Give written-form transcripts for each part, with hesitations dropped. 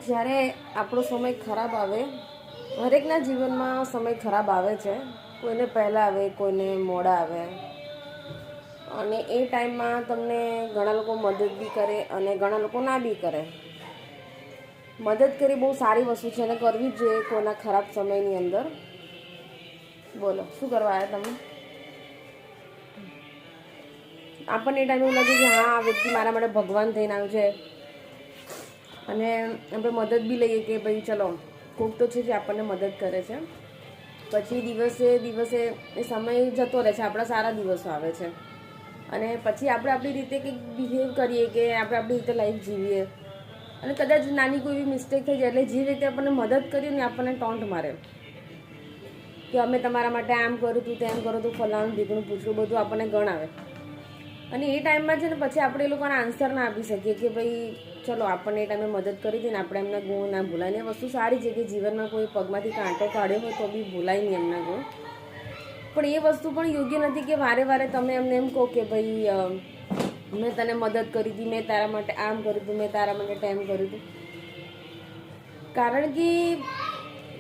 જ્યારે આપણો સમય ખરાબ આવે, હરેકના જીવનમાં સમય ખરાબ આવે છે. કોઈને પહેલાં આવે, કોઈને મોડા આવે. અને એ ટાઈમમાં તમને ઘણા લોકો મદદ બી કરે અને ઘણા લોકો ના બી કરે. મદદ કરી બહુ સારી વસ્તુ છે અને કરવી જ જોઈએ કોઈના ખરાબ સમયની અંદર. બોલો, શું કરવા આવ્યા તમે? આપણને એ ટાઈમે એવું લાગે કે હા, આ વ્યક્તિ મારા માટે ભગવાન થઈને આવ્યું છે. અને આપણે મદદ બી લઈએ કે ભાઈ ચલો, કોક તો છે જે આપણને મદદ કરે છે. પછી દિવસે દિવસે એ સમય જતો રહે છે, આપણા સારા દિવસો આવે છે. અને પછી આપણે આપણી રીતે કંઈક બિહેવ કરીએ કે આપણે આપણી રીતે લાઈફ જીવીએ. અને કદાચ નાની કોઈ એવી મિસ્ટેક થઈ જાય એટલે જે રીતે આપણને મદદ કરી ને આપણને ટોન્ટ મારે કે અમે તમારા માટે આમ કર્યું હતું, તેમ કર્યું હતું, ફલાણું ઢીકણું પૂછ્યું, બધું આપણને ગણાવે. અને એ ટાઈમમાં છે ને પછી આપણે એ લોકોને આન્સર ના આપી શકીએ કે ભાઈ ચલો, આપણને એ ટાઈમે મદદ કરી હતી ને આપણે એમના ગુણ ના ભૂલાય. ને વસ્તુ સારી છે કે જીવનમાં કોઈ પગમાંથી કાંટો કાઢ્યો હોય તો બી ભૂલાય નહીં એમના ગુણ. પણ એ વસ્તુ પણ યોગ્ય નથી કે વારે વારે તમે એમને એમ કહો કે ભાઈ મેં તને મદદ કરી હતી, મેં તારા માટે આમ કર્યું હતું, મેં તારા માટે તેમ કર્યું હતું. કારણ કે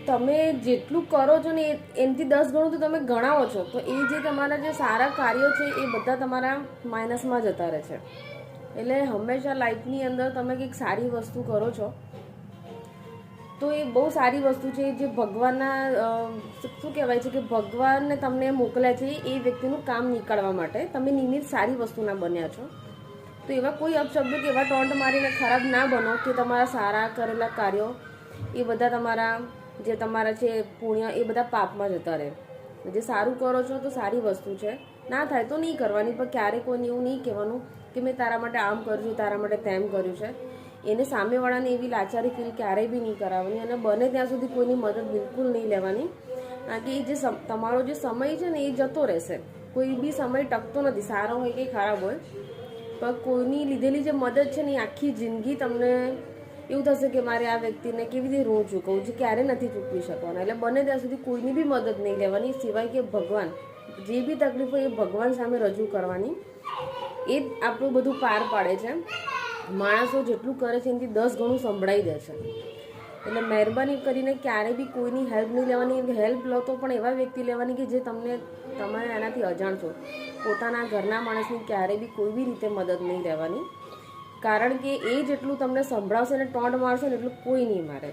તમે જેટલું કરો છો ને એનાથી 10 ગણું તો તમે ગણાવો છો, તો એ જે તમારા જે સારા કાર્યો છે એ બધા તમારા માઇનસમાં જતા રહે છે. એટલે હંમેશા લાઈફની અંદર તમે કંઈક સારી વસ્તુ કરો છો તો એ બહુ સારી વસ્તુ છે. જે ભગવાનના શું કહેવાય છે કે ભગવાનને તમને મોકલ્યા છે એ વ્યક્તિનું કામ નીકાળવા માટે. તમે નિમિત્ત સારી વસ્તુના બન્યા છો. તો એવા કોઈ અપશબ્દો કે એવા ટોન્ટ મારીને ખરાબ ના બનો કે તમારા સારા કરેલા કાર્યો એ બધા તમારા છે પુણ્ય એ બધા પાપમાં જતા રહે. જે સારું કરો છો તો સારી વસ્તુ છે, ના થાય તો નહીં કરવાની. પણ ક્યારેય કોઈને એવું નહીં કહેવાનું કે મેં તારા માટે આમ કર્યું છે, તારા માટે તેમ કર્યું છે. એને સામેવાળાને એવી લાચારી ફીલ ક્યારેય બી નહીં કરાવવાની. અને બને ત્યાં સુધી કોઈની મદદ બિલકુલ નહીં લેવાની. કારણ કે એ જે તમારો જે સમય છે ને એ જતો રહેશે. કોઈ બી સમય ટકતો નથી, સારો હોય કે ખરાબ હોય. પણ કોઈની લીધેલી જે મદદ છે ને એ આખી જિંદગી તમને એવું થશે કે મારે આ વ્યક્તિને કેવી રીતે ઋણ ચૂકવવું છે, ક્યારે નથી ચૂકવી શકવાના. એટલે બને ત્યાં સુધી કોઈની બી મદદ નહીં લેવાની, સિવાય કે ભગવાન, જે બી તકલીફ હોય એ ભગવાન સામે રજૂ કરવાની. એ જ આપણું બધું પાર પાડે છે. માણસો જેટલું કરે છે એનાથી 10 ગણું સંભળાઈ દે છે. એટલે મહેરબાની કરીને ક્યારેય બી કોઈની હેલ્પ નહીં લેવાની. હેલ્પ લો તો પણ એવા વ્યક્તિ લેવાની કે જે તમે એનાથી અજાણ છો. પોતાના ઘરના માણસની ક્યારેય બી કોઈ બી રીતે મદદ નહીં લેવાની. કારણ કે એ જેટલું તમને સંભળાવશે ને ટોન્ટ મારશે ને એટલું કોઈ નહીં મારે.